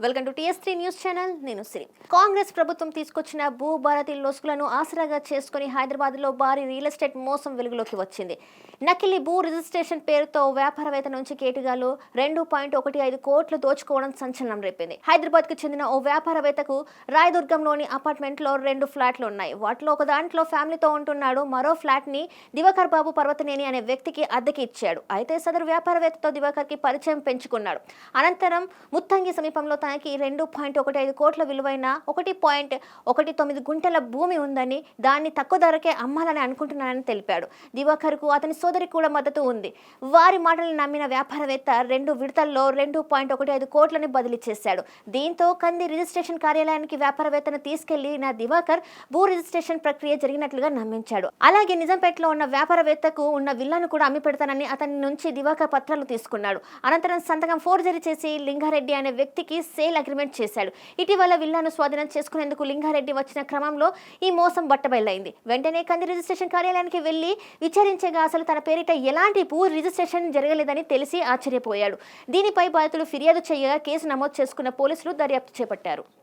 Welcome to TS three news channel. నేను సిరి. కాంగ్రెస్ ప్రభుత్వం తీసుకొచ్చిన భూభారతి లొసుగులను ఆసరాగా చేసుకుని హైదరాబాద్లో భారీ రియల్ ఎస్టేట్ మోసం వెలుగులోకి వచ్చింది. నకిలీ భూ రిజిస్ట్రేషన్ పేరుతో వ్యాపారవేత్త నుంచి కేటుగాలు 2.15 కోట్లు దోచుకోవడం సంచలనం రేపింది. హైదరాబాద్కు చెందిన ఓ వ్యాపారవేత్తకు రాయదుర్గంలోని అపార్ట్మెంట్లో 2 ఫ్లాట్లు ఉన్నాయి. వాటిలో ఒక దాంట్లో ఫ్యామిలీతో ఉంటున్నాడు. మరో ఫ్లాట్ ని దివాకర్ బాబు పర్వతనేని అనే వ్యక్తికి అద్దెకి ఇచ్చాడు. అయితే సదరు వ్యాపారవేత్తతో దివాకర్కి పరిచయం పెంచుకున్నాడు. అనంతరం ముత్తంగి సమీపంలో తనకి 2.15 కోట్ల విలువైన 1.19 గుంటల భూమి ఉందని, దాన్ని తక్కువ ధరకే అమ్మాలని అనుకుంటున్నానని తెలిపాడు. దివాకర్కు అతని సోదరి కూడా మద్దతు ఉంది. వారి మాటలను నమ్మిన వ్యాపారవేత్త 2 విడతల్లో 2.15 కోట్లని బదిలీ చేశాడు. దీంతో కంది రిజిస్ట్రేషన్ కార్యాలయానికి వ్యాపారవేత్తను తీసుకెళ్లిన దివాకర్ భూ రిజిస్ట్రేషన్ ప్రక్రియ జరిగినట్లుగా నమ్మించాడు. అలాగే నిజాంపేటలో ఉన్న వ్యాపారవేత్తకు ఉన్న విల్లాను కూడా అమ్మి పెడతానని అతని నుంచి దివాకర్ పత్రాలు తీసుకున్నాడు. అనంతరం సంతకం ఫోర్జరీ చేసి లింగారెడ్డి అనే వ్యక్తికి సేల్ అగ్రిమెంట్ చేశాడు. ఇటీవల విల్లాను స్వాధీనం చేసుకునేందుకు లింగారెడ్డి వచ్చిన క్రమంలో ఈ మోసం బట్టబయలైంది. వెంటనే కంది రిజిస్ట్రేషన్ కార్యాలయానికి వెళ్లి విచారించగా అసలు తన పేరిట ఎలాంటి భూ రిజిస్ట్రేషన్ జరగలేదని తెలిసి ఆశ్చర్యపోయాడు. దీనిపై బాధితులు ఫిర్యాదు చేయగా కేసు నమోదు చేసుకున్న పోలీసులు దర్యాప్తు చేపట్టారు.